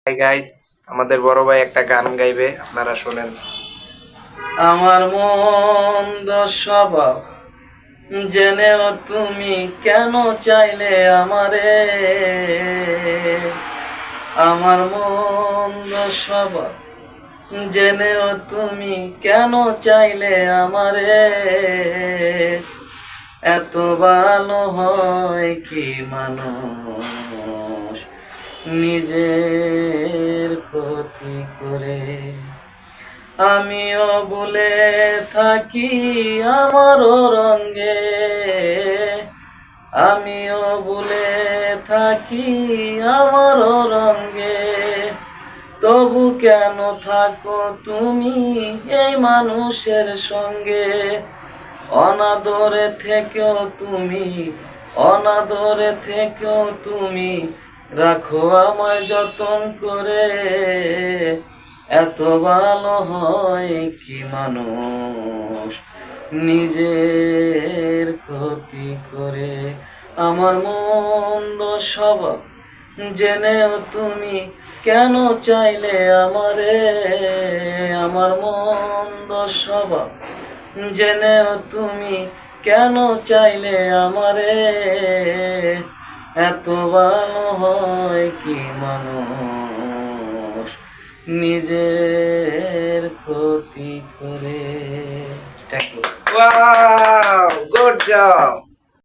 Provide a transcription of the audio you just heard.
Hi guys, আমাদের বড় ভাই একটা গান গাইবে, আপনারা শোনেন। আমার মন্দ স্বভাব জেনেও তুমি কেন চাইলে আমারে, আমার মন্দ স্বভাব জেনেও তুমি কেন চাইলে আমারে, এত ভালো হয় কি মানুষ নিজের ক্ষতি করে। আমিও বলে থাকি আমারও রঙ্গে, আমিও বলে থাকি আমারও রঙ্গে, তবু কেন থাকো তুমি এই মানুষের সঙ্গে। অনাদরে থেকেও তুমি, অনাদরে থেকেও তুমি রাখো আমায় যতন করে, এত ভালো হয় কি মানুষ নিজের ক্ষতি করে। আমার মন্দ স্বভাব জেনেও তুমি কেন চাইলে আমারে, আমার মন্দ স্বভাব জেনেও তুমি কেন চাইলে আমারে, এত ভালো হয় কি মানুষ নিজের ক্ষতি করে। Wow, good job.